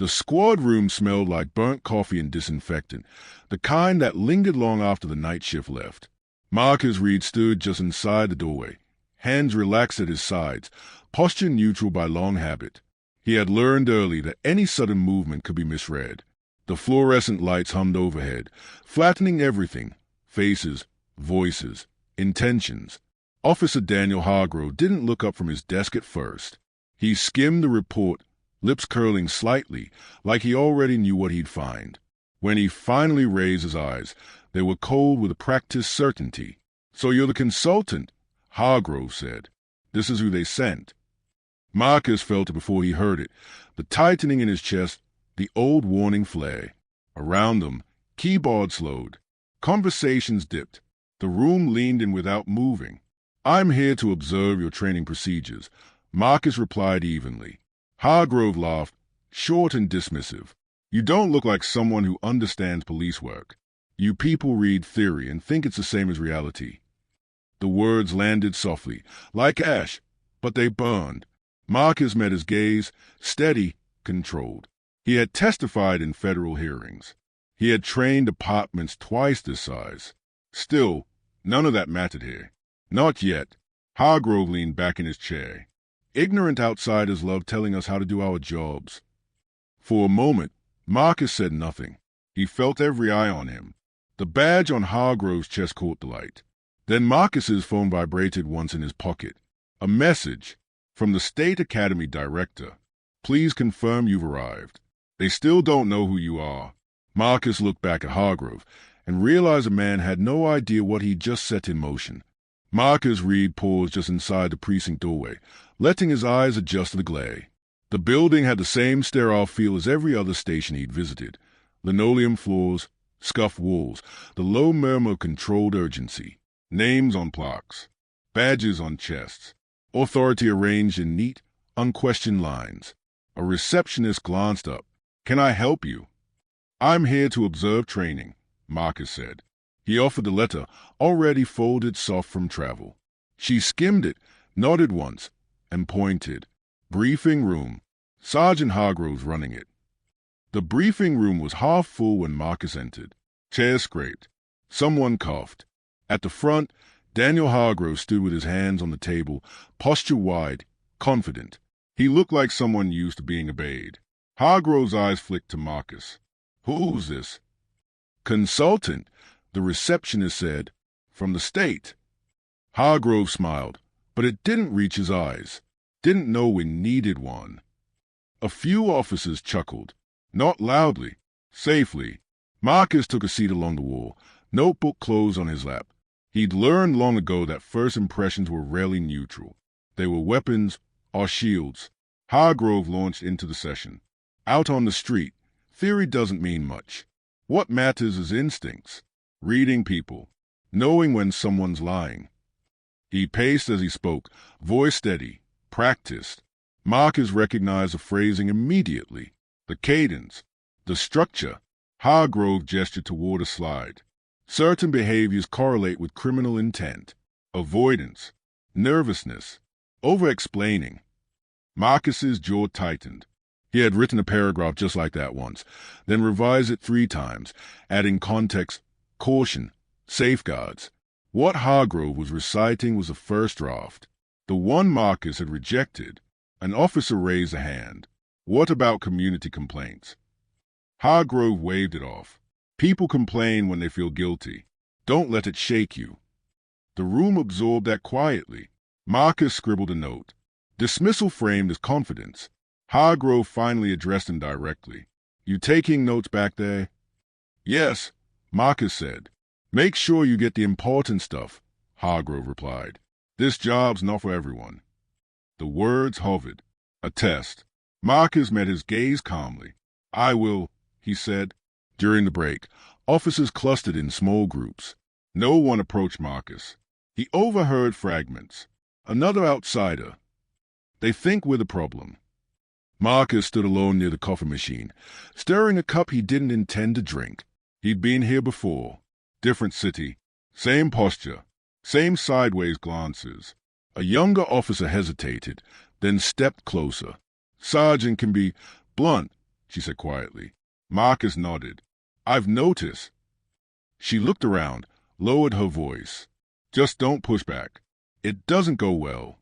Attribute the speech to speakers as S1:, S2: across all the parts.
S1: The squad room smelled like burnt coffee and disinfectant, the kind that lingered long after the night shift left. Marcus Reed stood just inside the doorway, hands relaxed at his sides, posture neutral by long habit. He had learned early that any sudden movement could be misread. The fluorescent lights hummed overhead, flattening everything: faces, voices, intentions. Officer Daniel Hargrove didn't look up from his desk at first. He skimmed the report, lips curling slightly, like he already knew what he'd find. When he finally raised his eyes, they were cold with a practiced certainty. "So you're the consultant," Hargrove said. "This is who they sent." Marcus felt it before he heard it, the tightening in his chest, the old warning flare. Around them, keyboards slowed. Conversations dipped. The room leaned in without moving. "I'm here to observe your training procedures," Marcus replied evenly. Hargrove laughed, short and dismissive. "You don't look like someone who understands police work. You people read theory and think it's the same as reality." The words landed softly, like ash, but they burned. Marcus met his gaze, steady, controlled. He had testified in federal hearings. He had trained departments twice this size. Still, none of that mattered here. Not yet. Hargrove leaned back in his chair. "Ignorant outsiders love telling us how to do our jobs." For a moment, Marcus said nothing. He felt every eye on him. The badge on Hargrove's chest caught the light. Then Marcus's phone vibrated once in his pocket. A message from the State Academy director. "Please confirm you've arrived. They still don't know who you are." Marcus looked back at Hargrove and realized the man had no idea what he'd just set in motion. Marcus Reed paused just inside the precinct doorway, letting his eyes adjust to the glare. The building had the same sterile feel as every other station he'd visited. Linoleum floors, scuffed walls, the low murmur of controlled urgency. Names on plaques, badges on chests, authority arranged in neat, unquestioned lines. A receptionist glanced up. "Can I help you?" "I'm here to observe training," Marcus said. He offered the letter, already folded soft from travel. She skimmed it, nodded once, and pointed. "Briefing room. Sergeant Hargrove's running it." The briefing room was half full when Marcus entered. Chairs scraped. Someone coughed. At the front, Daniel Hargrove stood with his hands on the table, posture wide, confident. He looked like someone used to being obeyed. Hargrove's eyes flicked to Marcus. "Who's this?" "Consultant," the receptionist said. "From the state." Hargrove smiled, but it didn't reach his eyes. Didn't know we needed one. A few officers chuckled. Not loudly, safely. Marcus took a seat along the wall, notebook closed on his lap. He'd learned long ago that first impressions were rarely neutral. They were weapons or shields. Hargrove launched into the session. Out on the street, theory doesn't mean much. What matters is instincts. Reading people. Knowing when someone's lying. He paced as he spoke, voice steady, practiced. Marcus recognized the phrasing immediately. The cadence. The structure. Hargrove gestured toward a slide. Certain behaviors correlate with criminal intent. Avoidance. Nervousness. Over-explaining. Marcus's jaw tightened. He had written a paragraph just like that once, then revised it 3 times, adding context, caution, safeguards. What Hargrove was reciting was the first draft. The one Marcus had rejected. An officer raised a hand. "What about community complaints?" Hargrove waved it off. "People complain when they feel guilty. Don't let it shake you." The room absorbed that quietly. Marcus scribbled a note. Dismissal framed as confidence. Hargrove finally addressed him directly. "You taking notes back there?" "Yes," Marcus said. "Make sure you get the important stuff," Hargrove replied. "This job's not for everyone." The words hovered. A test. Marcus met his gaze calmly. "I will," he said. During the break, officers clustered in small groups. No one approached Marcus. He overheard fragments. "Another outsider. They think we're the problem." Marcus stood alone near the coffee machine, stirring a cup he didn't intend to drink. He'd been here before. Different city. Same posture. Same sideways glances. A younger officer hesitated, then stepped closer. "Sergeant can be blunt, she said quietly. Marcus nodded. I've noticed. She looked around, lowered her voice. Just don't push back. It doesn't go well.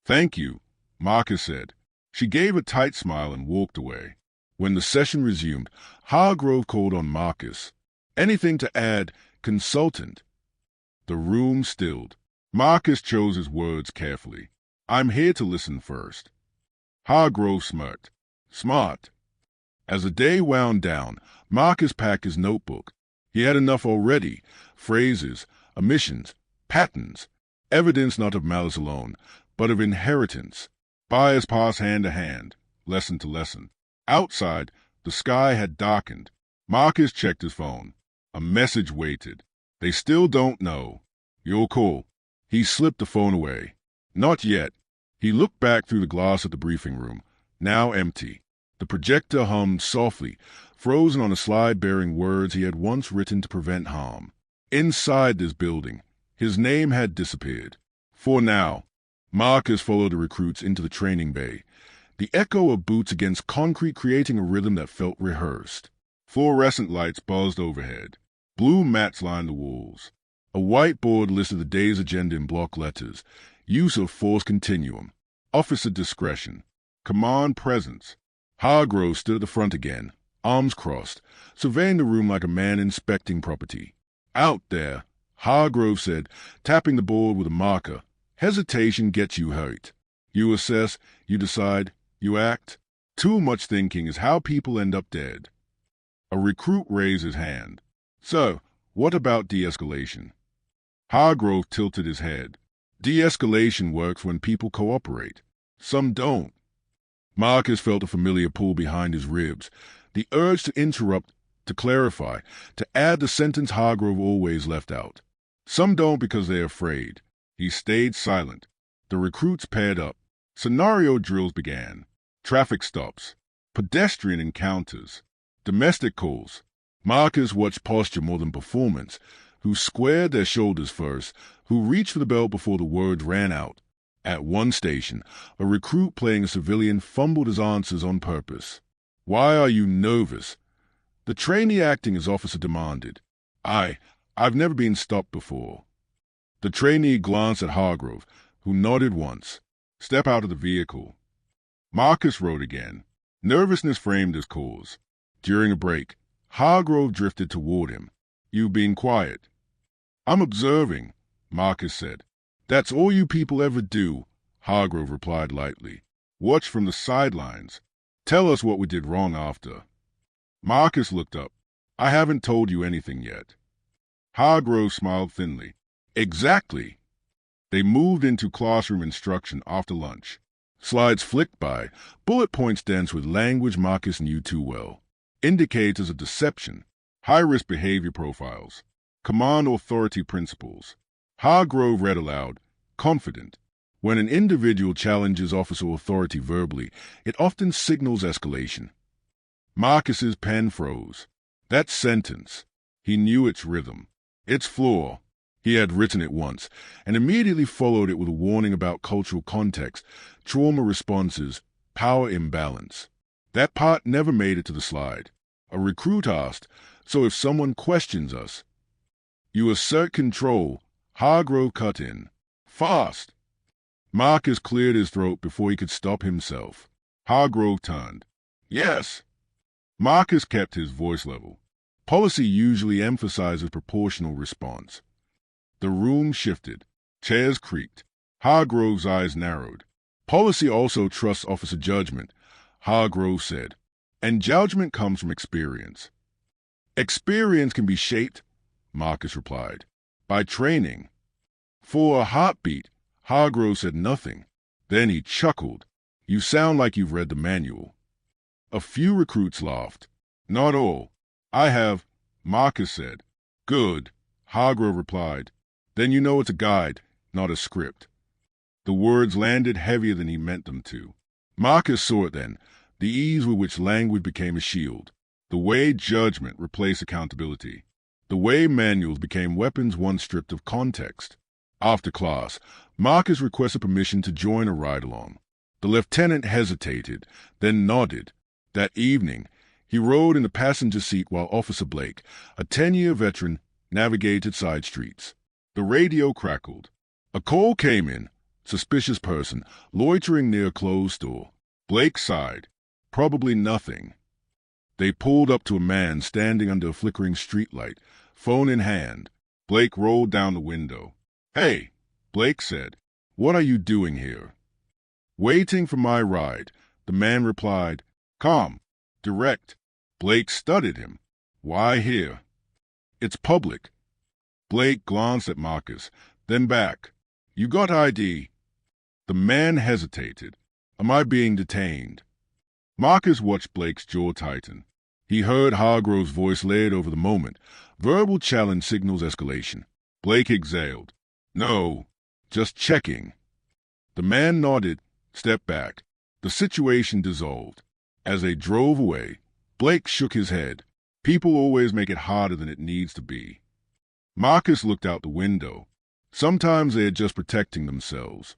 S1: Thank you, Marcus said. She gave a tight smile and walked away. When the session resumed, Hargrove called on Marcus. Anything to add, consultant? The room stilled. Marcus chose his words carefully. I'm here to listen first. Hargrove smirked. Smart. As the day wound down, Marcus packed his notebook. He had enough already. Phrases, omissions, patterns, evidence not of malice alone, but of inheritance. Bias passed hand to hand, lesson to lesson. Outside, the sky had darkened. Marcus checked his phone. A message waited. They still don't know. You'll call. He slipped the phone away. Not yet. He looked back through the glass at the briefing room, now empty. The projector hummed softly, frozen on a slide bearing words he had once written to prevent harm. Inside this building, his name had disappeared. For now, Marcus followed the recruits into the training bay, the echo of boots against concrete creating a rhythm that felt rehearsed. Fluorescent lights buzzed overhead. Blue mats lined the walls. A whiteboard listed the day's agenda in block letters. Use of force continuum. Officer discretion. Command presence. Hargrove stood at the front again, arms crossed, surveying the room like a man inspecting property. Out there, Hargrove said, tapping the board with a marker. Hesitation gets you hurt. You assess, you decide, you act. Too much thinking is how people end up dead. A recruit raised his hand. So, what about de-escalation? Hargrove tilted his head. De-escalation works when people cooperate. Some don't. Marcus felt a familiar pull behind his ribs, the urge to interrupt, to clarify, to add the sentence Hargrove always left out. Some don't because they're afraid. He stayed silent. The recruits paired up. Scenario drills began. Traffic stops. Pedestrian encounters. Domestic calls. Marcus watched posture more than performance, who squared their shoulders first, who reached for the belt before the words ran out. At one station, a recruit playing a civilian fumbled his answers on purpose. Why are you nervous? The trainee acting as officer demanded. I've never been stopped before. The trainee glanced at Hargrove, who nodded once. Step out of the vehicle. Marcus wrote again. Nervousness framed his cause. During a break, Hargrove drifted toward him. You've been quiet. I'm observing, Marcus said. That's all you people ever do, Hargrove replied lightly. Watch from the sidelines. Tell us what we did wrong after. Marcus looked up. I haven't told you anything yet. Hargrove smiled thinly. Exactly. They moved into classroom instruction after lunch. Slides flicked by, bullet points dense with language Marcus knew too well. Indicators of deception, high-risk behavior profiles, command authority principles. Hargrove read aloud, confident. When an individual challenges officer authority verbally, it often signals escalation. Marcus's pen froze. That sentence. He knew its rhythm, its flaw. He had written it once, and immediately followed it with a warning about cultural context, trauma responses, power imbalance. That part never made it to the slide. A recruit asked, so if someone questions us, you assert control. Hargrove cut in. Fast. Marcus cleared his throat before he could stop himself. Hargrove turned. Yes. Marcus kept his voice level. Policy usually emphasizes proportional response. The room shifted. Chairs creaked. Hargrove's eyes narrowed. Policy also trusts officer judgment, Hargrove said. And judgment comes from experience. Experience can be shaped, Marcus replied, by training. For a heartbeat, Hargrove said nothing. Then he chuckled. You sound like you've read the manual. A few recruits laughed. Not all. I have, Marcus said. Good, Hargrove replied. Then you know it's a guide, not a script. The words landed heavier than he meant them to. Marcus saw it then, the ease with which language became a shield, the way judgment replaced accountability, the way manuals became weapons once stripped of context. After class, Marcus requested permission to join a ride-along. The lieutenant hesitated, then nodded. That evening, He rode in the passenger seat while Officer Blake, a 10-year veteran, navigated side streets. The radio crackled. A call came in. Suspicious person, loitering near a closed store. Blake sighed. Probably nothing. They pulled up to a man standing under a flickering streetlight, phone in hand. Blake rolled down the window. "Hey," Blake said. "What are you doing here?" "Waiting for my ride," the man replied. "Calm. Direct." Blake studied him. "Why here?" "It's public." Blake glanced at Marcus, then back. "You got ID?" The man hesitated. "Am I being detained?" Marcus watched Blake's jaw tighten. He heard Hargrove's voice layered over the moment. Verbal challenge signals escalation. Blake exhaled. "No, just checking." The man nodded, stepped back. The situation dissolved. As they drove away, Blake shook his head. People always make it harder than it needs to be. Marcus looked out the window. Sometimes they are just protecting themselves.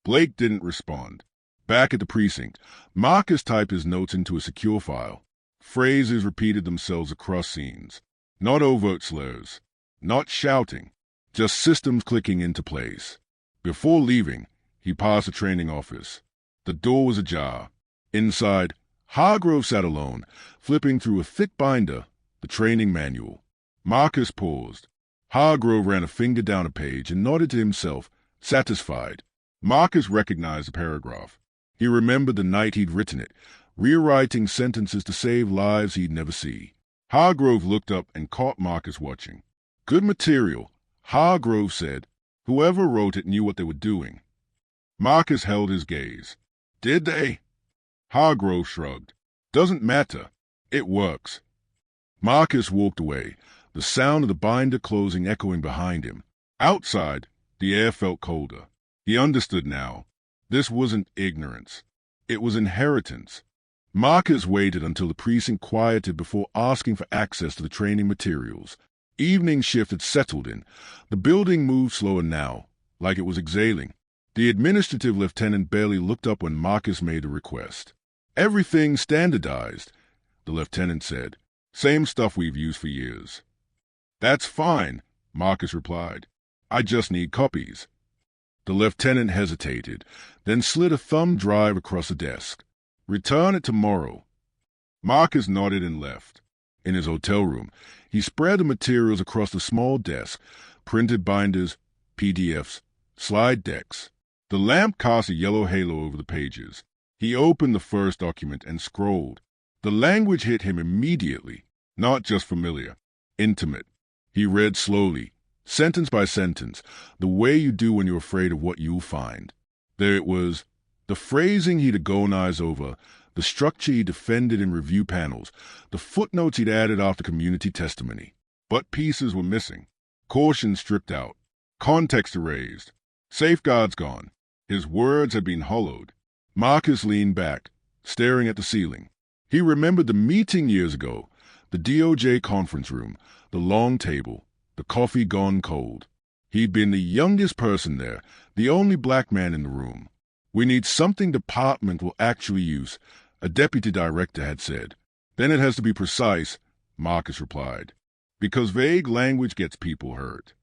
S1: Blake didn't respond. Back at the precinct, Marcus typed his notes into a secure file. Phrases repeated themselves across scenes. Not overt slurs. Not shouting. Just systems clicking into place. Before leaving, he passed the training office. The door was ajar. Inside, Hargrove sat alone, flipping through a thick binder, the training manual. Marcus paused. Hargrove ran a finger down a page and nodded to himself, satisfied. Marcus recognized the paragraph. He remembered the night he'd written it, rewriting sentences to save lives he'd never see. Hargrove looked up and caught Marcus watching. "Good material," Hargrove said. "Whoever wrote it knew what they were doing." Marcus held his gaze. "Did they?" Hargrove shrugged. "Doesn't matter. It works." Marcus walked away, the sound of the binder closing echoing behind him. Outside, the air felt colder. He understood now. This wasn't ignorance. It was inheritance. Marcus waited until the precinct quieted before asking for access to the training materials. Evening shift had settled in. The building moved slower now, like it was exhaling. The administrative lieutenant barely looked up when Marcus made a request. "Everything's standardized," the lieutenant said. "Same stuff we've used for years." "That's fine," Marcus replied. "I just need copies." The lieutenant hesitated, then slid a thumb drive across the desk. "Return it tomorrow." Marcus nodded and left. In his hotel room, he spread the materials across the small desk, printed binders, PDFs, slide decks. The lamp cast a yellow halo over the pages. He opened the first document and scrolled. The language hit him immediately, not just familiar, intimate. He read slowly, sentence by sentence, the way you do when you're afraid of what you'll find. There it was, the phrasing he'd agonized over, the structure he defended in review panels, the footnotes he'd added after community testimony. But pieces were missing. Caution stripped out. Context erased. Safeguards gone. His words had been hollowed. Marcus leaned back, staring at the ceiling. He remembered the meeting years ago, the DOJ conference room, the long table, the coffee gone cold. He'd been the youngest person there, the only black man in the room. "We need something department will actually use," a deputy director had said. "Then it has to be precise," Marcus replied, "because vague language gets people hurt."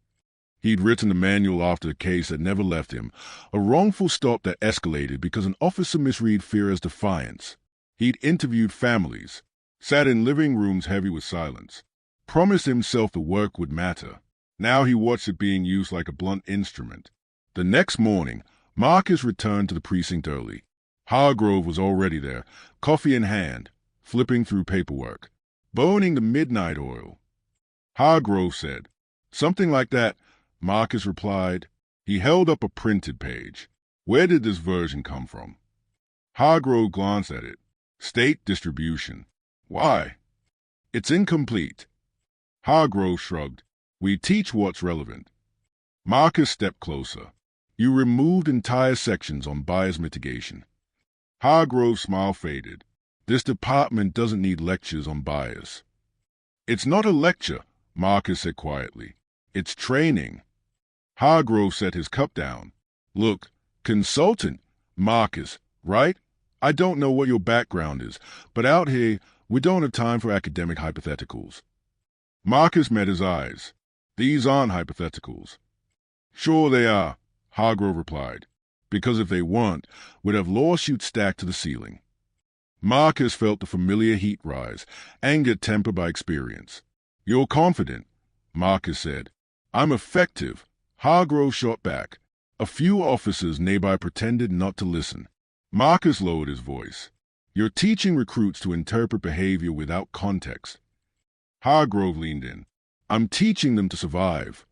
S1: He'd written a manual after a case that never left him, a wrongful stop that escalated because an officer misread fear as defiance. He'd interviewed families, sat in living rooms heavy with silence, promised himself the work would matter. Now he watched it being used like a blunt instrument. The next morning, Marcus returned to the precinct early. Hargrove was already there, coffee in hand, flipping through paperwork, boning the midnight oil. Hargrove said, "Something like that," Marcus replied. He held up a printed page. "Where did this version come from?" Hargrove glanced at it. "State distribution." "Why?" "It's incomplete." Hargrove shrugged. "We teach what's relevant." Marcus stepped closer. "You removed entire sections on bias mitigation." Hargrove's smile faded. "This department doesn't need lectures on bias." "It's not a lecture," Marcus said quietly. "It's training." Hargrove set his cup down. "Look, consultant, Marcus, right? I don't know what your background is, but out here, We don't have time for academic hypotheticals. Marcus met his eyes. These aren't hypotheticals. Sure they are, Hargrove replied, because if they weren't, we'd have lawsuits stacked to the ceiling. Marcus felt the familiar heat rise, anger tempered by experience. You're confident, Marcus said. I'm effective, Hargrove shot back. A few officers nearby pretended not to listen. Marcus lowered his voice. You're teaching recruits to interpret behavior without context. Hargrove leaned in. I'm teaching them to survive.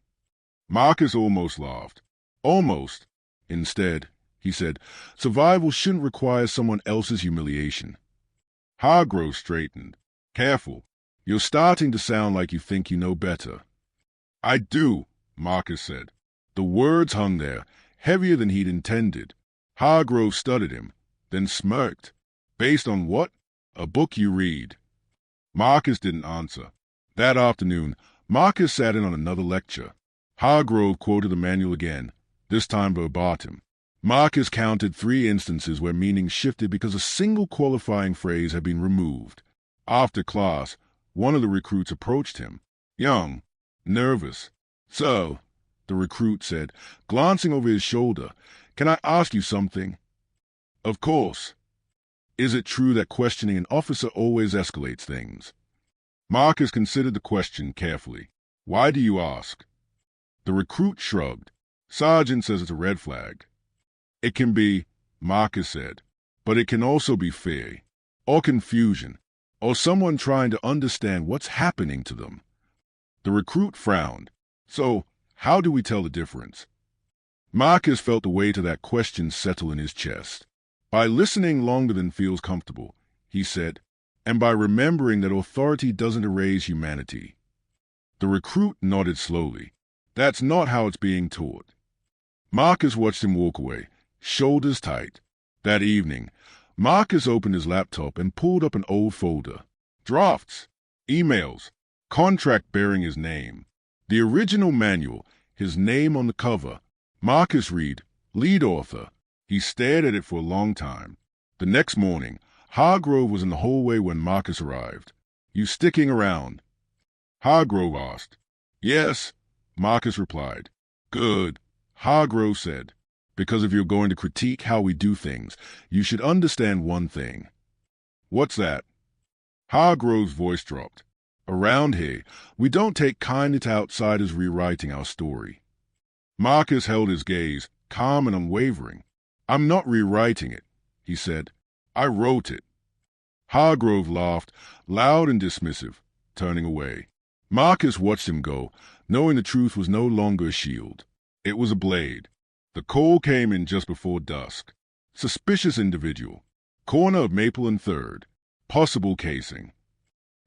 S1: Marcus almost laughed. Almost. Instead, he said, survival shouldn't require someone else's humiliation. Hargrove straightened. Careful. You're starting to sound like you think you know better. I do, Marcus said. The words hung there, heavier than he'd intended. Hargrove studied him, then smirked. Based on what? A book you read. Marcus didn't answer. That afternoon, Marcus sat in on another lecture. Hargrove quoted the manual again, this time verbatim. Marcus counted 3 instances where meaning shifted because a single qualifying phrase had been removed. After class, one of the recruits approached him. Young, nervous. So, the recruit said, glancing over his shoulder, can I ask you something? Of course. Is it true that questioning an officer always escalates things? Marcus considered the question carefully. Why do you ask? The recruit shrugged. Sergeant says it's a red flag. It can be, Marcus said, but it can also be fear, or confusion, or someone trying to understand what's happening to them. The recruit frowned. So, how do we tell the difference? Marcus felt the weight of that question settle in his chest. By listening longer than feels comfortable, he said, and by remembering that authority doesn't erase humanity. The recruit nodded slowly. That's not how it's being taught. Marcus watched him walk away, shoulders tight. That evening, Marcus opened his laptop and pulled up an old folder. Drafts, emails, contract bearing his name. The original manual, his name on the cover. Marcus read, lead author. He stared at it for a long time. The next morning, Hargrove was in the hallway when Marcus arrived. You sticking around? Hargrove asked. Yes, Marcus replied. Good, Hargrove said. Because if you're going to critique how we do things, you should understand one thing. What's that? Hargrove's voice dropped. Around here, we don't take kindly to outsiders rewriting our story. Marcus held his gaze, calm and unwavering. I'm not rewriting it, he said. I wrote it. Hargrove laughed, loud and dismissive, turning away. Marcus watched him go, knowing the truth was no longer a shield. It was a blade. The call came in just before dusk. Suspicious individual. Corner of Maple and 3rd. Possible casing.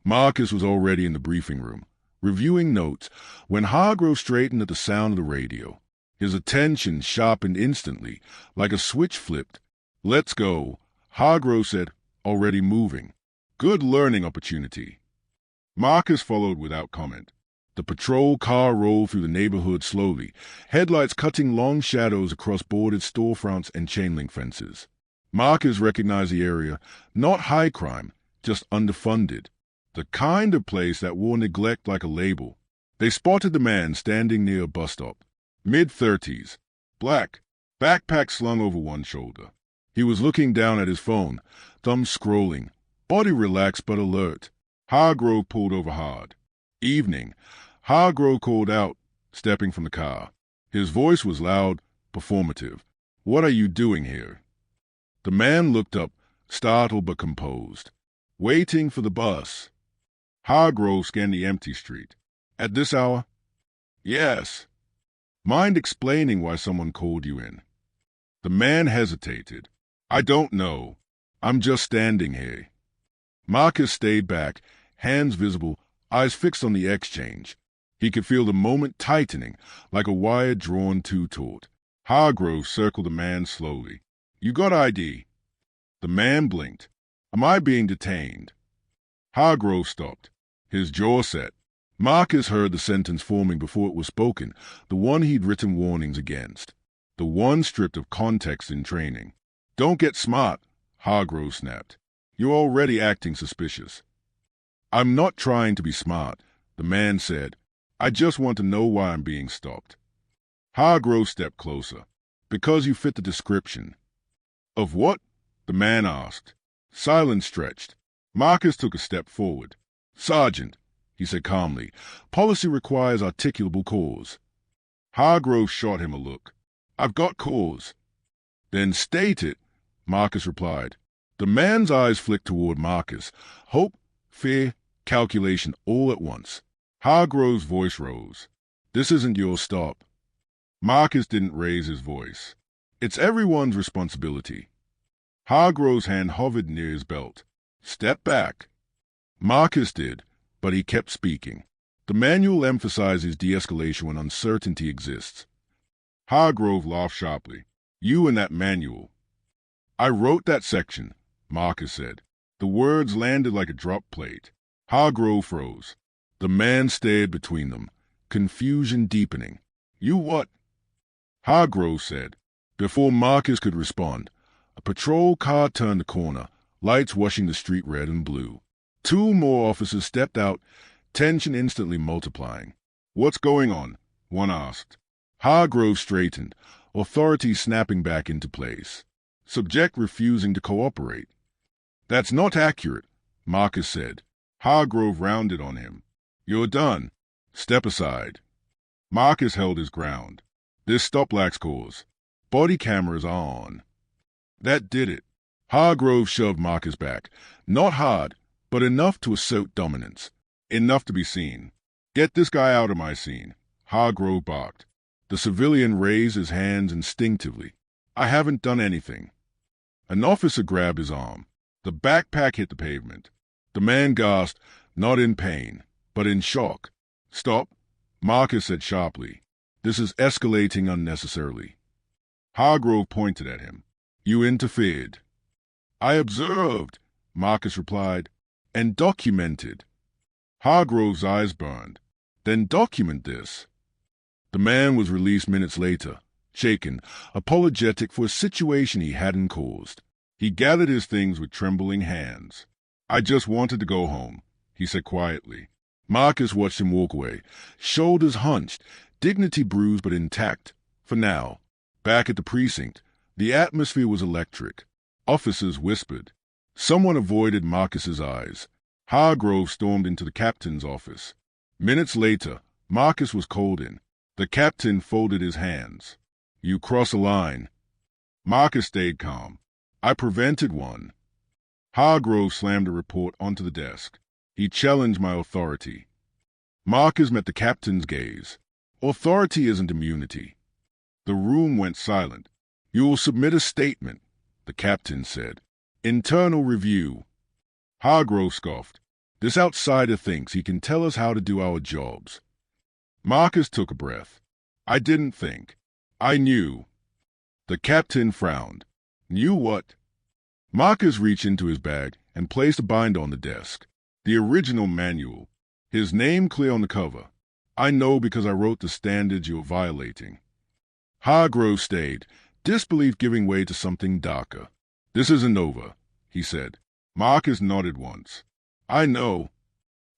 S1: Marcus was already in the briefing room, reviewing notes, when Hargrove straightened at the sound of the radio. His attention sharpened instantly, like a switch flipped. Let's go, Hargrove said, already moving. Good learning opportunity. Marcus followed without comment. The patrol car rolled through the neighborhood slowly, headlights cutting long shadows across boarded storefronts and chain-link fences. Marcus recognized the area, not high crime, just underfunded. The kind of place that wore neglect like a label. They spotted the man standing near a bus stop. Mid-30s, black, backpack slung over one shoulder. He was looking down at his phone, thumb scrolling, body relaxed but alert. Hargrove pulled over hard. Evening, Hargrove called out, stepping from the car. His voice was loud, performative. What are you doing here? The man looked up, startled but composed. Waiting for the bus. Hargrove scanned the empty street. At this hour? Yes. Mind explaining why someone called you in? The man hesitated. I don't know. I'm just standing here. Marcus stayed back, hands visible, eyes fixed on the exchange. He could feel the moment tightening, like a wire drawn too taut. Hargrove circled the man slowly. You got ID? The man blinked. Am I being detained? Hargrove stopped, his jaw set. Marcus heard the sentence forming before it was spoken, the one he'd written warnings against. The one stripped of context in training. Don't get smart, Hargrove snapped. You're already acting suspicious. I'm not trying to be smart, the man said. I just want to know why I'm being stopped. Hargrove stepped closer. Because you fit the description. Of what? The man asked. Silence stretched. Marcus took a step forward. Sergeant, he said calmly, policy requires articulable cause. Hargrove shot him a look. I've got cause. Then state it, Marcus replied. The man's eyes flicked toward Marcus. Hope, fear, calculation all at once. Hargrove's voice rose. This isn't your stop. Marcus didn't raise his voice. It's everyone's responsibility. Hargrove's hand hovered near his belt. Step back. Marcus did, but he kept speaking. The manual emphasizes de-escalation when uncertainty exists. Hargrove laughed sharply. You and that manual. I wrote that section, Marcus said. The words landed like a drop plate. Hargrove froze. The man stared between them, confusion deepening. You what? Hargrove said. Before Marcus could respond, a patrol car turned the corner, lights washing the street red and blue. 2 more officers stepped out, tension instantly multiplying. What's going on? One asked. Hargrove straightened, authority snapping back into place. Subject refusing to cooperate. That's not accurate, Marcus said. Hargrove rounded on him. You're done. Step aside. Marcus held his ground. This stop lacks cause. Body cameras are on. That did it. Hargrove shoved Marcus back. Not hard, but enough to assert dominance. Enough to be seen. Get this guy out of my scene, Hargrove barked. The civilian raised his hands instinctively. I haven't done anything. An officer grabbed his arm. The backpack hit the pavement. The man gasped, not in pain, but in shock. Stop, Marcus said sharply. This is escalating unnecessarily. Hargrove pointed at him. You interfered. I observed, Marcus replied, and documented. Hargrove's eyes burned. Then document this. The man was released minutes later, shaken, apologetic for a situation he hadn't caused. He gathered his things with trembling hands. I just wanted to go home, he said quietly. Marcus watched him walk away, shoulders hunched, dignity bruised but intact. For now. Back at the precinct, the atmosphere was electric. Officers whispered. Someone avoided Marcus's eyes. Hargrove stormed into the captain's office. Minutes later, Marcus was called in. The captain folded his hands. You cross a line. Marcus stayed calm. I prevented one. Hargrove slammed a report onto the desk. He challenged my authority. Marcus met the captain's gaze. Authority isn't immunity. The room went silent. You will submit a statement, the captain said. Internal review. Hargrove scoffed. This outsider thinks he can tell us how to do our jobs. Marcus took a breath. I didn't think. I knew. The captain frowned. Knew what? Marcus reached into his bag and placed a binder on the desk. The original manual. His name clear on the cover. I know because I wrote the standards you're violating. Hargrove stayed, disbelief giving way to something darker. This isn't over, he said. Marcus nodded once. I know.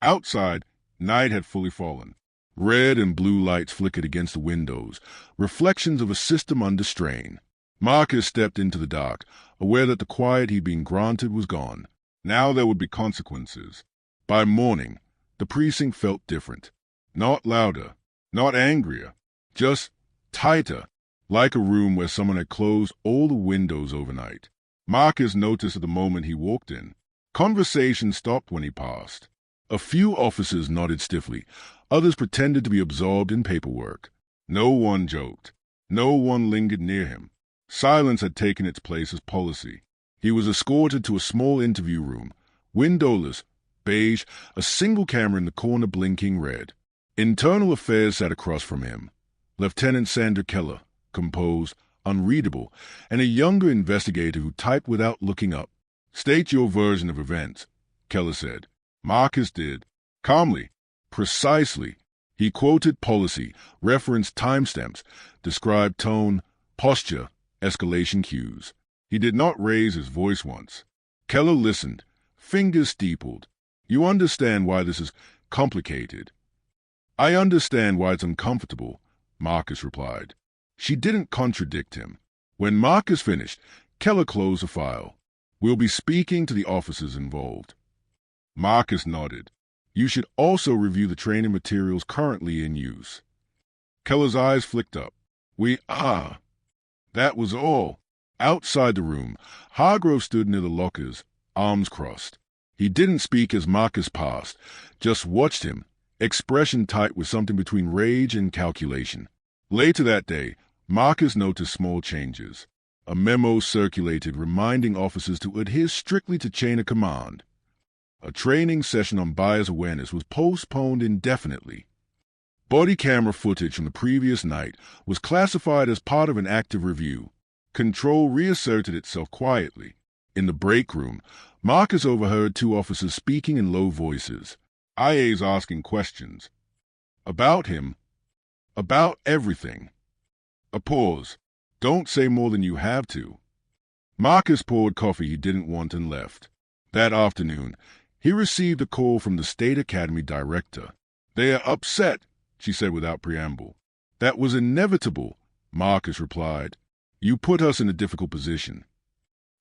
S1: Outside, night had fully fallen. Red and blue lights flickered against the windows, reflections of a system under strain. Marcus stepped into the dark, aware that the quiet he'd been granted was gone. Now there would be consequences. By morning, the precinct felt different. Not louder, not angrier, just tighter, like a room where someone had closed all the windows overnight. Marcus noticed at the moment he walked in. Conversation stopped when he passed. A few officers nodded stiffly. Others pretended to be absorbed in paperwork. No one joked. No one lingered near him. Silence had taken its place as policy. He was escorted to a small interview room, windowless, beige, a single camera in the corner blinking red. Internal Affairs sat across from him. Lieutenant Sandra Keller, composed, unreadable, and a younger investigator who typed without looking up. State your version of events, Keller said. Marcus did. Calmly. Precisely. He quoted policy, referenced timestamps, described tone, posture, escalation cues. He did not raise his voice once. Keller listened, fingers steepled. You understand why this is complicated. I understand why it's uncomfortable, Marcus replied. She didn't contradict him. When Marcus finished, Keller closed the file. We'll be speaking to the officers involved. Marcus nodded. You should also review the training materials currently in use. Keller's eyes flicked up. That was all. Outside the room, Hargrove stood near the lockers, arms crossed. He didn't speak as Marcus passed, just watched him, expression tight with something between rage and calculation. Later that day, Marcus noticed small changes. A memo circulated reminding officers to adhere strictly to chain of command. A training session on bias awareness was postponed indefinitely. Body camera footage from the previous night was classified as part of an active review. Control reasserted itself quietly. In the break room, Marcus overheard two officers speaking in low voices. IAs asking questions. About him. About everything. A pause. Don't say more than you have to. Marcus poured coffee he didn't want and left. That afternoon, he received a call from the State Academy director. They are upset, she said without preamble. That was inevitable, Marcus replied. You put us in a difficult position.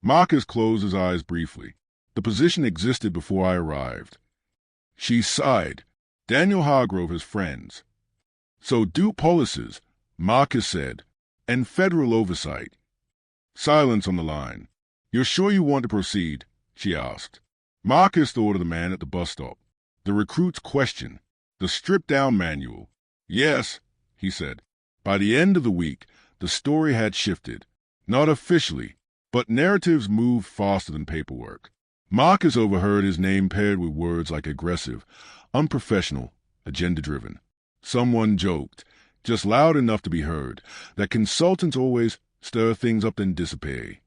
S1: Marcus closed his eyes briefly. The position existed before I arrived. She sighed. Daniel Hargrove has friends. So do policies, Marcus said, and federal oversight. Silence on the line. You're sure you want to proceed? She asked. Marcus thought of the man at the bus stop. The recruit's question. The stripped-down manual. Yes, he said. By the end of the week, the story had shifted. Not officially, but narratives moved faster than paperwork. Marcus overheard his name paired with words like aggressive, unprofessional, agenda-driven. Someone joked, just loud enough to be heard, that consultants always stir things up then disappear.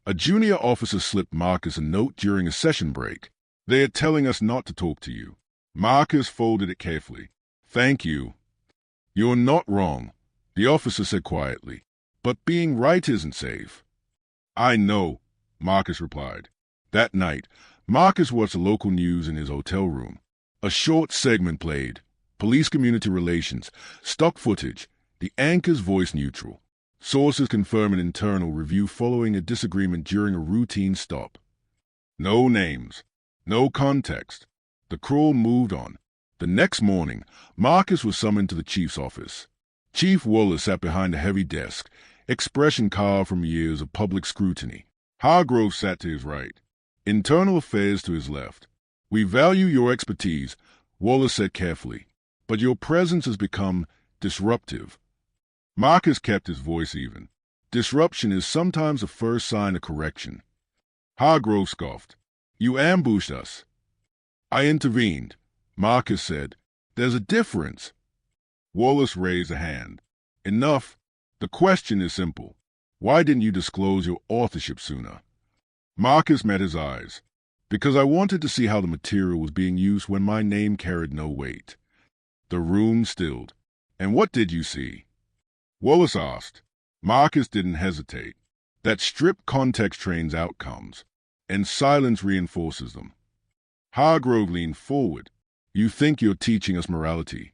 S1: A junior officer slipped Marcus a note during a session break. They are telling us not to talk to you. Marcus folded it carefully. Thank you. You're not wrong, the officer said quietly. But being right isn't safe. I know, Marcus replied. That night, Marcus watched the local news in his hotel room. A short segment played. Police community relations, stock footage, the anchor's voice neutral. Sources confirm an internal review following a disagreement during a routine stop. No names, no context. The crawl moved on. The next morning, Marcus was summoned to the chief's office. Chief Wallace sat behind a heavy desk, expression carved from years of public scrutiny. Hargrove sat to his right. Internal affairs to his left. We value your expertise, Wallace said carefully, but your presence has become disruptive. Marcus kept his voice even. Disruption is sometimes the first sign of correction. Hargrove scoffed. You ambushed us. I intervened. Marcus said. There's a difference. Wallace raised a hand. Enough. The question is simple. Why didn't you disclose your authorship sooner? Marcus met his eyes. Because I wanted to see how the material was being used when my name carried no weight. The room stilled. And what did you see? Wallace asked. Marcus didn't hesitate. That stripped context trains outcomes, and silence reinforces them. Hargrove leaned forward. You think you're teaching us morality.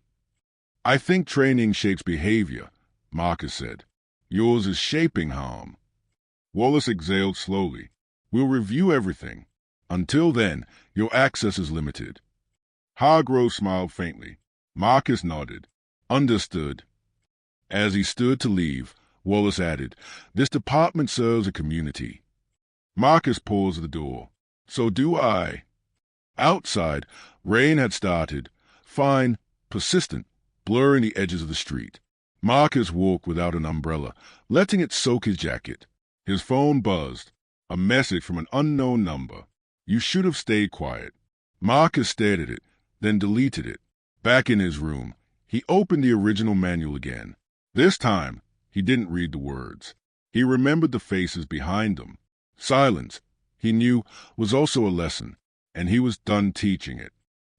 S1: I think training shapes behavior, Marcus said. Yours is shaping harm. Wallace exhaled slowly. We'll review everything. Until then, your access is limited. Hargrove smiled faintly. Marcus nodded. Understood. As he stood to leave, Wallace added, This department serves a community. Marcus paused at the door. So do I. Outside, rain had started, fine, persistent, blurring the edges of the street. Marcus walked without an umbrella, letting it soak his jacket. His phone buzzed. A message from an unknown number. You should have stayed quiet. Marcus stared at it, then deleted it. Back in his room, he opened the original manual again. This time, he didn't read the words. He remembered the faces behind them. Silence, he knew, was also a lesson, and he was done teaching it.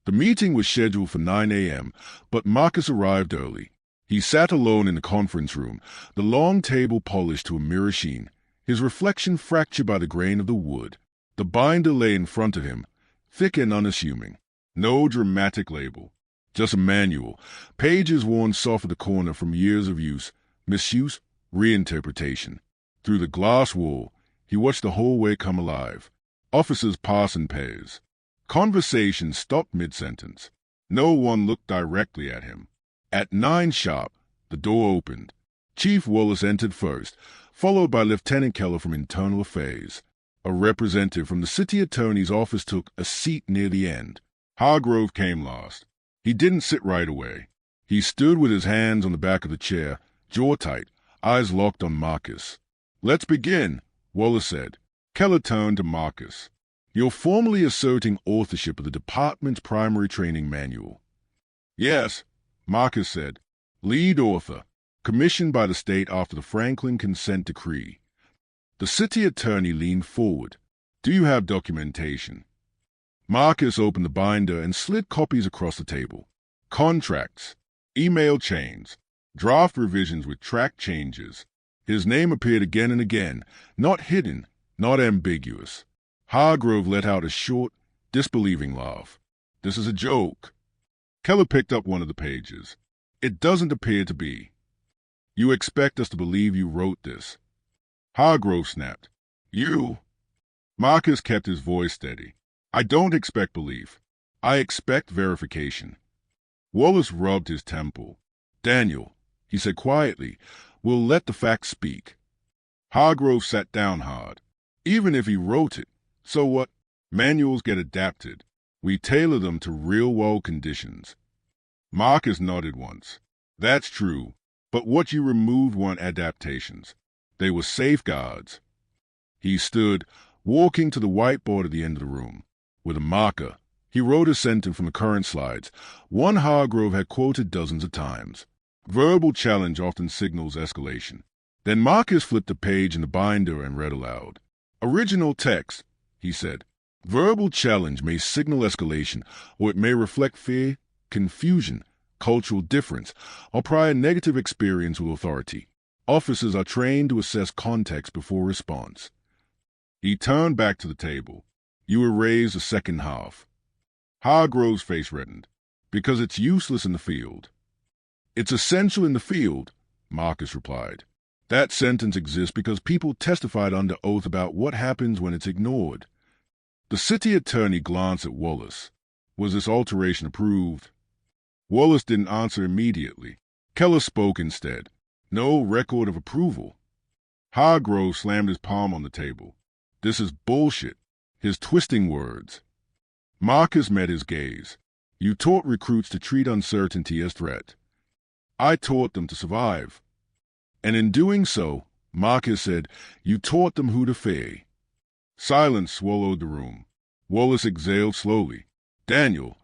S1: The meeting was scheduled for 9 a.m., but Marcus arrived early. He sat alone in the conference room, the long table polished to a mirror sheen, his reflection fractured by the grain of the wood. The binder lay in front of him, thick and unassuming. No dramatic label, just a manual, pages worn soft at the corner from years of use, misuse, reinterpretation. Through the glass wall, he watched the hallway come alive. Officers pass in pairs. Conversation stopped mid-sentence. No one looked directly at him. At 9 sharp, the door opened. Chief Wallace entered first, followed by Lieutenant Keller from Internal Affairs. A representative from the city attorney's office took a seat near the end. Hargrove came last. He didn't sit right away. He stood with his hands on the back of the chair, jaw tight, eyes locked on Marcus. "Let's begin," Wallace said. Keller turned to Marcus. "You're formally asserting authorship of the department's primary training manual." "Yes," Marcus said. "Lead author, commissioned by the state after the Franklin Consent Decree." The city attorney leaned forward. "Do you have documentation?" Marcus opened the binder and slid copies across the table. Contracts, email chains, draft revisions with track changes. His name appeared again and again, not hidden, not ambiguous. Hargrove let out a short, disbelieving laugh. "This is a joke." Keller picked up one of the pages. "It doesn't appear to be." "You expect us to believe you wrote this?" Hargrove snapped. "You?" Marcus kept his voice steady. "I don't expect belief. I expect verification." Wallace rubbed his temple. "Daniel," he said quietly, "we'll let the facts speak." Hargrove sat down hard. "Even if he wrote it, so what? Manuals get adapted. We tailor them to real-world conditions." Marcus nodded once. "That's true, but what you removed weren't adaptations. They were safeguards." He stood, walking to the whiteboard at the end of the room. With a marker, he wrote a sentence from the current slides, one Hargrove had quoted dozens of times. "Verbal challenge often signals escalation." Then Marcus flipped a page in the binder and read aloud. "Original text," he said. "Verbal challenge may signal escalation, or it may reflect fear, confusion, cultural difference, or prior negative experience with authority. Officers are trained to assess context before response." He turned back to the table. "You erase the second half." Hargrove's face reddened. "Because it's useless in the field." "It's essential in the field," Marcus replied. "That sentence exists because people testified under oath about what happens when it's ignored." The city attorney glanced at Wallace. Was this alteration approved? Wallace didn't answer immediately. Keller spoke instead. "No record of approval." Hargrove slammed his palm on the table. "This is bullshit." His twisting words. Marcus met his gaze. "You taught recruits to treat uncertainty as threat." "I taught them to survive." "And in doing so," Marcus said, "you taught them who to fear." Silence swallowed the room. Wallace exhaled slowly. "Daniel,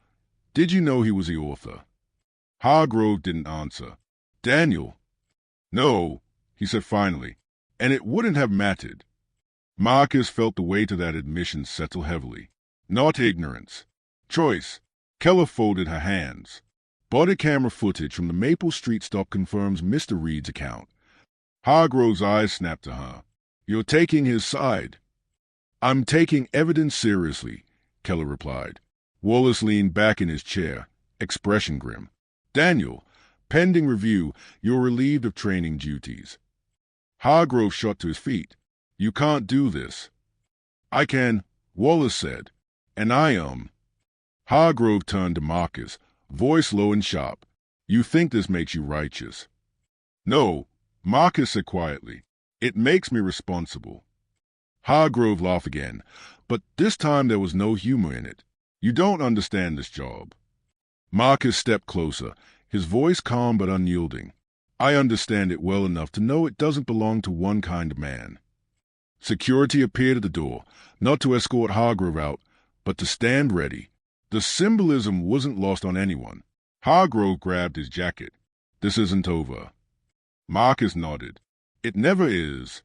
S1: did you know he was the author?" Hargrove didn't answer. "Daniel?" "No," he said finally, "and it wouldn't have mattered." Marcus felt the weight of that admission settle heavily. Not ignorance. Choice. Keller folded her hands. Body camera footage from the Maple Street stop confirms Mr. Reed's account. Hargrove's eyes snapped to her. "You're taking his side." "I'm taking evidence seriously," Keller replied. Wallace leaned back in his chair, expression grim. "Daniel, pending review, you're relieved of training duties." Hargrove shot to his feet. "You can't do this." "I can," Wallace said. "And I Hargrove turned to Marcus, voice low and sharp. "You think this makes you righteous?" "No," Marcus said quietly. "It makes me responsible." Hargrove laughed again, but this time there was no humor in it. "You don't understand this job." Marcus stepped closer, his voice calm but unyielding. "I understand it well enough to know it doesn't belong to one kind of man." Security appeared at the door, not to escort Hargrove out, but to stand ready. The symbolism wasn't lost on anyone. Hargrove grabbed his jacket. "This isn't over." Marcus nodded. "It never is."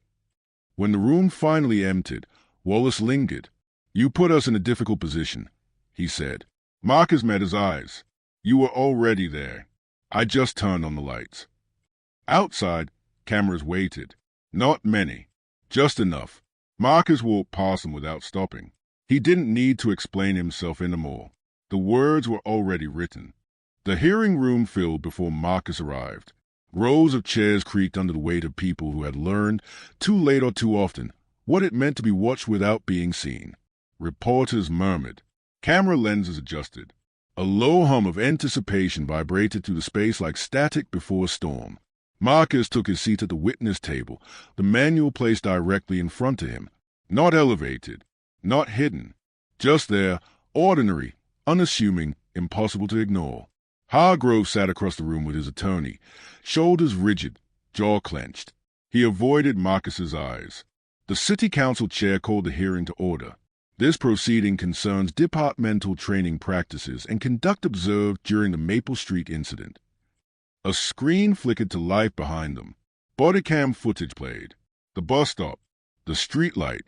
S1: When the room finally emptied, Wallace lingered. "You put us in a difficult position," he said. Marcus met his eyes. "You were already there. I just turned on the lights." Outside, cameras waited. Not many. Just enough. Marcus walked past them without stopping. He didn't need to explain himself anymore. The words were already written. The hearing room filled before Marcus arrived. Rows of chairs creaked under the weight of people who had learned, too late or too often, what it meant to be watched without being seen. Reporters murmured. Camera lenses adjusted. A low hum of anticipation vibrated through the space like static before a storm. Marcus took his seat at the witness table, the manual placed directly in front of him. Not elevated, not hidden. Just there, ordinary, unassuming, impossible to ignore. Hargrove sat across the room with his attorney, shoulders rigid, jaw clenched. He avoided Marcus's eyes. The city council chair called the hearing to order. This proceeding concerns departmental training practices and conduct observed during the Maple Street incident. A screen flickered to life behind them. Bodycam footage played. The bus stop, the street light,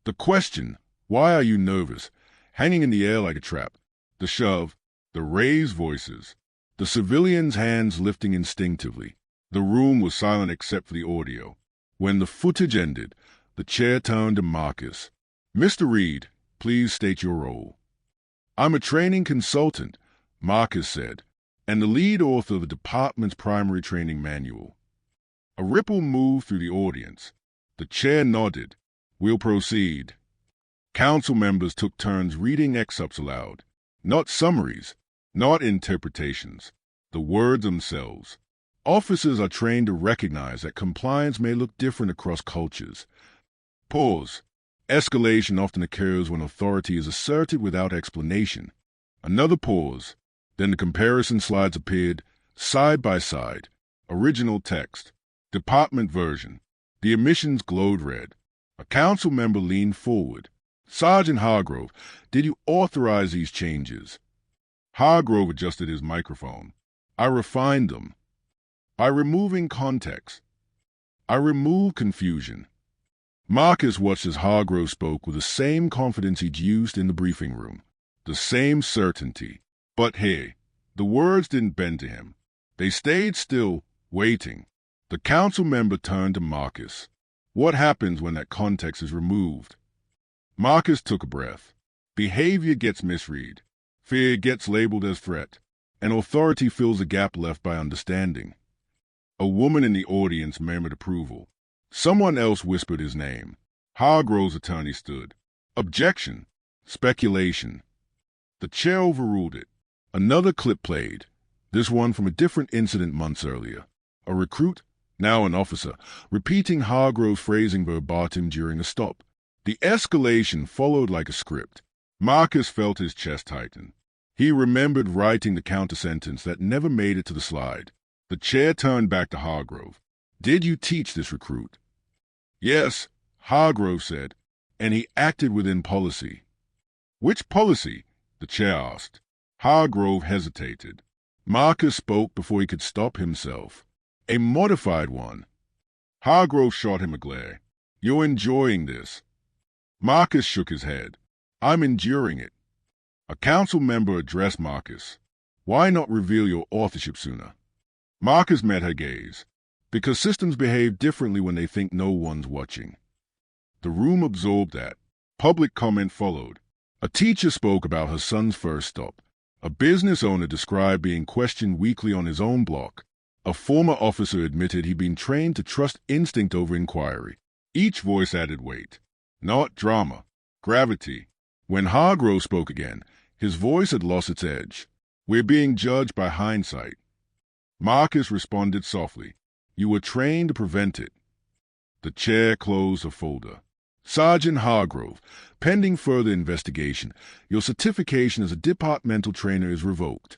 S1: the question, "Why are you nervous?" hanging in the air like a trap. The shove, the raised voices, the civilians' hands lifting instinctively. The room was silent except for the audio. When the footage ended, the chair turned to Marcus. "Mr. Reed, please state your role." "I'm a training consultant," Marcus said, "and the lead author of the department's primary training manual." A ripple moved through the audience. The chair nodded. "We'll proceed." Council members took turns reading excerpts aloud. Not summaries, not interpretations, the words themselves. Officers are trained to recognize that compliance may look different across cultures. Pause. Escalation often occurs when authority is asserted without explanation. Another pause. Then the comparison slides appeared, side by side. Original text. Department version. The emissions glowed red. A council member leaned forward. "Sergeant Hargrove, did you authorize these changes?" Hargrove adjusted his microphone. "I refined them. By removing context. I removed confusion." Marcus watched as Hargrove spoke with the same confidence he'd used in the briefing room. The same certainty. But hey, the words didn't bend to him. They stayed still, waiting. The council member turned to Marcus. "What happens when that context is removed?" Marcus took a breath. Behavior gets misread. Fear gets labeled as threat. And authority fills the gap left by understanding. A woman in the audience murmured approval. Someone else whispered his name. Hargrove's attorney stood. "Objection. Speculation." The chair overruled it. Another clip played, this one from a different incident months earlier. A recruit, now an officer, repeating Hargrove's phrasing verbatim during a stop. The escalation followed like a script. Marcus felt his chest tighten. He remembered writing the counter-sentence that never made it to the slide. The chair turned back to Hargrove. "Did you teach this recruit?" "Yes," Hargrove said, "and he acted within policy." "Which policy?" the chair asked. Hargrove hesitated. Marcus spoke before he could stop himself. "A modified one." Hargrove shot him a glare. "You're enjoying this." Marcus shook his head. "I'm enduring it." A council member addressed Marcus. "Why not reveal your authorship sooner?" Marcus met her gaze. "Because systems behave differently when they think no one's watching." The room absorbed that. Public comment followed. A teacher spoke about her son's first stop. A business owner described being questioned weekly on his own block. A former officer admitted he'd been trained to trust instinct over inquiry. Each voice added weight. Not drama, gravity. When Hargrove spoke again, his voice had lost its edge. "We're being judged by hindsight." Marcus responded softly. "You were trained to prevent it." The chair closed a folder. "Sergeant Hargrove, pending further investigation, your certification as a departmental trainer is revoked."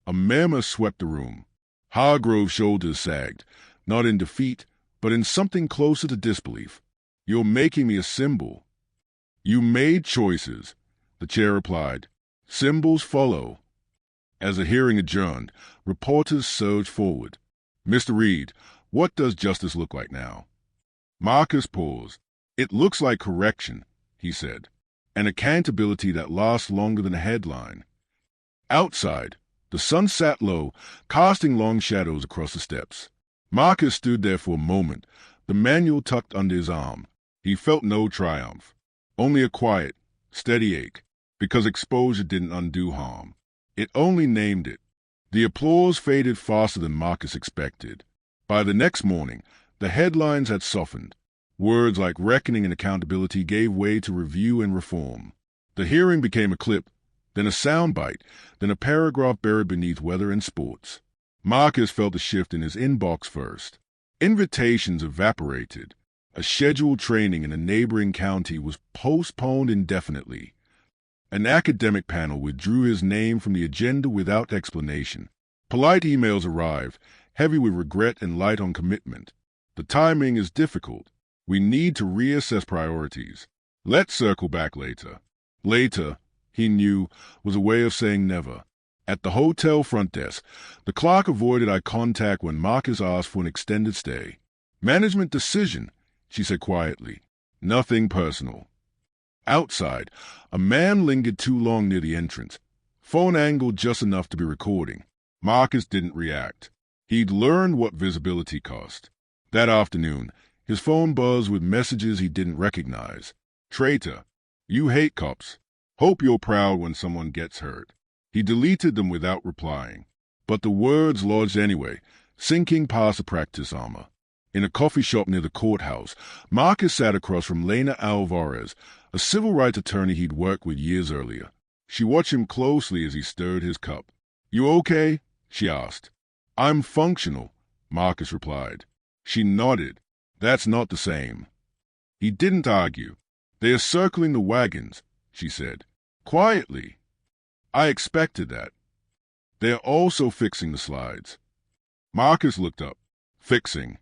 S1: A murmur swept the room. Hargrove's shoulders sagged, not in defeat, but in something closer to disbelief. "You're making me a symbol." "You made choices," the chair replied. "Symbols follow." As the hearing adjourned, reporters surged forward. "Mr. Reed, what does justice look like now?" Marcus paused. "It looks like correction," he said, "and accountability that lasts longer than a headline." Outside, the sun sat low, casting long shadows across the steps. Marcus stood there for a moment, the manual tucked under his arm. He felt no triumph, only a quiet, steady ache, because exposure didn't undo harm. It only named it. The applause faded faster than Marcus expected. By the next morning, the headlines had softened. Words like reckoning and accountability gave way to review and reform. The hearing became a clip, then a soundbite, then a paragraph buried beneath weather and sports. Marcus felt the shift in his inbox first. Invitations evaporated. A scheduled training in a neighboring county was postponed indefinitely. An academic panel withdrew his name from the agenda without explanation. Polite emails arrived, heavy with regret and light on commitment. The timing is difficult. We need to reassess priorities. Let's circle back later. Later, he knew, was a way of saying never. At the hotel front desk, the clerk avoided eye contact when Marcus asked for an extended stay. Management decision, she said quietly. Nothing personal. Outside, a man lingered too long near the entrance. Phone angled just enough to be recording. Marcus didn't react. He'd learned what visibility cost. That afternoon, his phone buzzed with messages he didn't recognize. Traitor. You hate cops. Hope you're proud when someone gets hurt. He deleted them without replying. But the words lodged anyway, sinking past the practice armor. In a coffee shop near the courthouse, Marcus sat across from Lena Alvarez, a civil rights attorney he'd worked with years earlier. She watched him closely as he stirred his cup. You okay? She asked. I'm functional, Marcus replied. She nodded. That's not the same. He didn't argue. They're circling the wagons, she said. Quietly. I expected that. They're also fixing the slides. Marcus looked up. Fixing.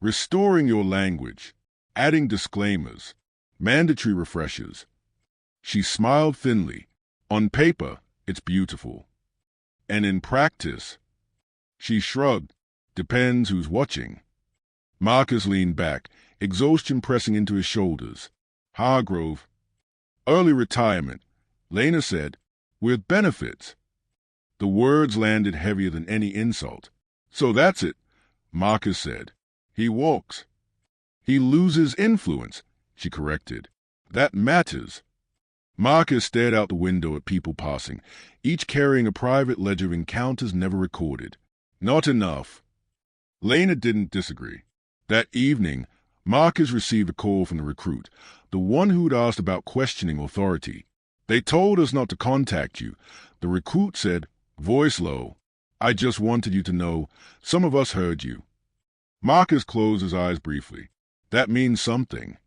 S1: Restoring your language. Adding disclaimers. Mandatory refreshers. She smiled thinly. On paper, it's beautiful. And in practice, she shrugged. Depends who's watching. Marcus leaned back, exhaustion pressing into his shoulders. Hargrove. Early retirement, Lena said, with benefits. The words landed heavier than any insult. So that's it, Marcus said. He walks. He loses influence, she corrected. That matters. Marcus stared out the window at people passing, each carrying a private ledger of encounters never recorded. Not enough. Lena didn't disagree. That evening, Marcus received a call from the recruit, the one who'd asked about questioning authority. They told us not to contact you. The recruit said, voice low, I just wanted you to know, some of us heard you. Marcus closed his eyes briefly. That means something.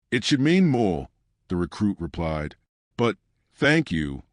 S1: It should mean more, the recruit replied. But, thank you.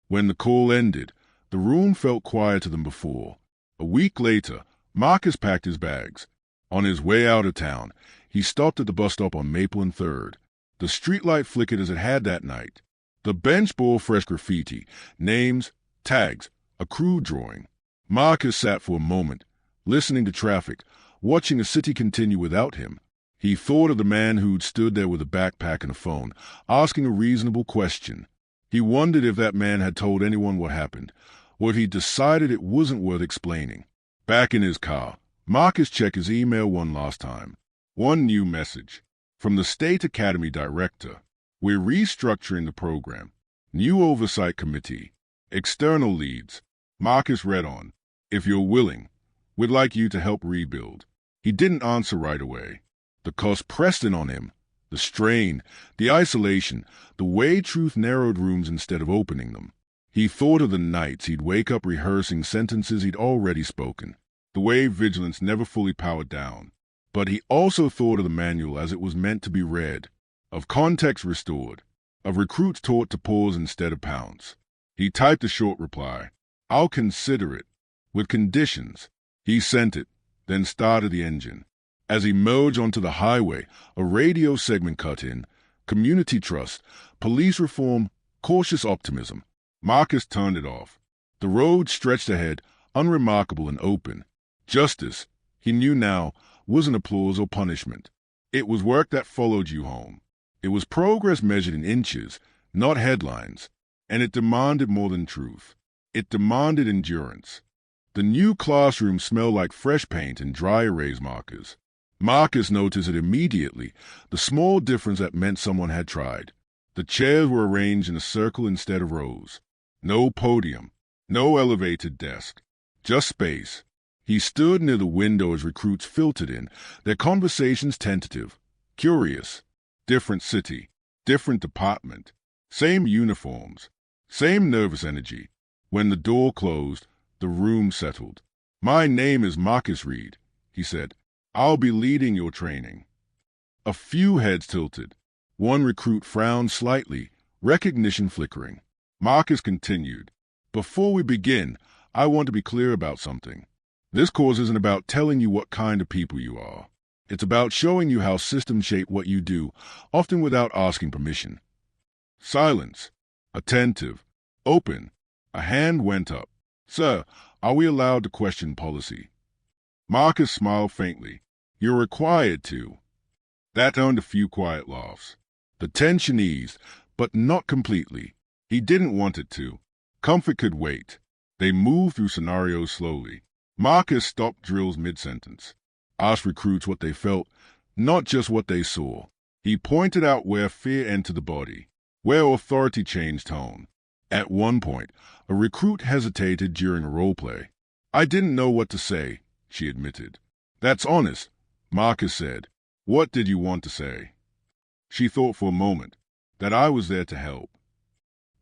S1: When the call ended, the room felt quieter than before. A week later, Marcus packed his bags. On his way out of town, he stopped at the bus stop on Maple and 3rd. The streetlight flickered as it had that night. The bench bore fresh graffiti, names, tags, a crude drawing. Marcus sat for a moment, listening to traffic, watching the city continue without him. He thought of the man who'd stood there with a backpack and a phone, asking a reasonable question. He wondered if that man had told anyone what happened, or if he'd decided it wasn't worth explaining. Back in his car, Marcus checked his email one last time. One new message. From the State Academy Director. We're restructuring the program. New Oversight Committee. External leads. Marcus read on. If you're willing, we'd like you to help rebuild. He didn't answer right away. The cost pressed in on him. The strain, the isolation, the way truth narrowed rooms instead of opening them. He thought of the nights he'd wake up rehearsing sentences he'd already spoken. The way vigilance never fully powered down. But he also thought of the manual as it was meant to be read, of context restored, of recruits taught to pause instead of pounce. He typed a short reply. I'll consider it. With conditions. He sent it, then started the engine. As he merged onto the highway, a radio segment cut in. Community trust, police reform, cautious optimism. Marcus turned it off. The road stretched ahead, unremarkable and open. Justice, he knew now, wasn't applause or punishment. It was work that followed you home. It was progress measured in inches, not headlines. And it demanded more than truth. It demanded endurance. The new classroom smelled like fresh paint and dry erase markers. Marcus noticed it immediately, the small difference that meant someone had tried. The chairs were arranged in a circle instead of rows. No podium, no elevated desk, just space. He stood near the window as recruits filtered in, their conversations tentative, curious. Different city, different department, same uniforms, same nervous energy. When the door closed, the room settled. "My name is Marcus Reed," he said. "I'll be leading your training." A few heads tilted. One recruit frowned slightly, recognition flickering. Marcus continued, "Before we begin, I want to be clear about something. This course isn't about telling you what kind of people you are. It's about showing you how systems shape what you do, often without asking permission." Silence. Attentive. Open. A hand went up. "Sir, are we allowed to question policy?" Marcus smiled faintly. "You're required to." That earned a few quiet laughs. The tension eased, but not completely. He didn't want it to. Comfort could wait. They moved through scenarios slowly. Marcus stopped drills mid-sentence. Asked recruits what they felt, not just what they saw. He pointed out where fear entered the body, where authority changed tone. At one point, a recruit hesitated during a role play. "I didn't know what to say," she admitted. "That's honest," Marcus said. "What did you want to say?" She thought for a moment. "That I was there to help."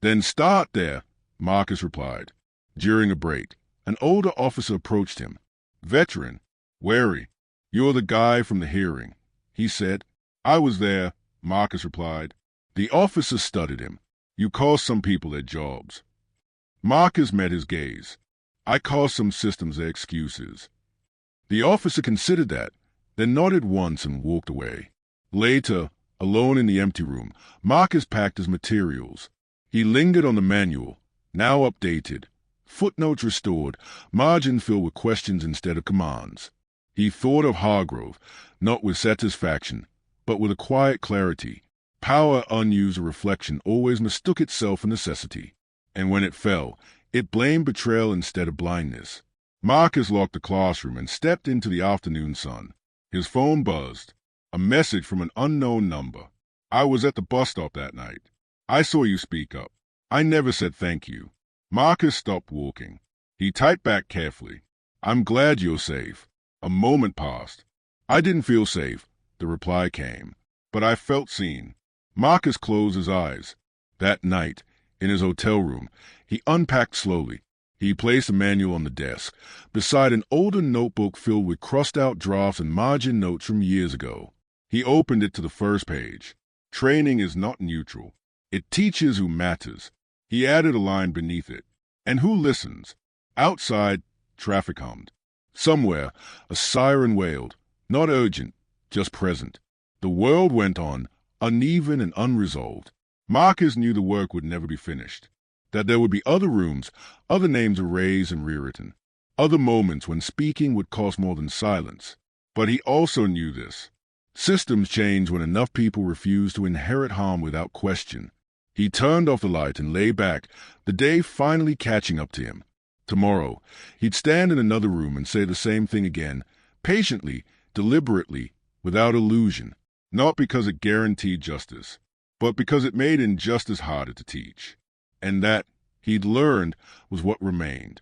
S1: "Then start there," Marcus replied. During a break, an older officer approached him. Veteran, wary. "You're the guy from the hearing," he said. "I was there," Marcus replied. The officer studied him. "You cost some people their jobs." Marcus met his gaze. "I cost some systems their excuses." The officer considered that, then nodded once and walked away. Later, alone in the empty room, Marcus packed his materials. He lingered on the manual, now updated, footnotes restored, margin filled with questions instead of commands. He thought of Hargrove, not with satisfaction, but with a quiet clarity. Power unused or reflection always mistook itself for necessity, and when it fell, it blamed betrayal instead of blindness. Marcus locked the classroom and stepped into the afternoon sun. His phone buzzed. A message from an unknown number. "I was at the bus stop that night. I saw you speak up. I never said thank you." Marcus stopped walking. He typed back carefully. "I'm glad you're safe." A moment passed. "I didn't feel safe," the reply came, "but I felt seen." Marcus closed his eyes. That night, in his hotel room, he unpacked slowly. He placed the manual on the desk, beside an older notebook filled with crossed-out drafts and margin notes from years ago. He opened it to the first page. "Training is not neutral. It teaches who matters." He added a line beneath it. "And who listens." Outside, traffic hummed. Somewhere, a siren wailed, not urgent, just present. The world went on, uneven and unresolved. Marcus knew the work would never be finished, that there would be other rooms, other names erased and rewritten, other moments when speaking would cost more than silence. But he also knew this. Systems change when enough people refuse to inherit harm without question. He turned off the light and lay back, the day finally catching up to him. Tomorrow, he'd stand in another room and say the same thing again, patiently, deliberately, without illusion, not because it guaranteed justice, but because it made injustice harder to teach. And that, he'd learned, was what remained.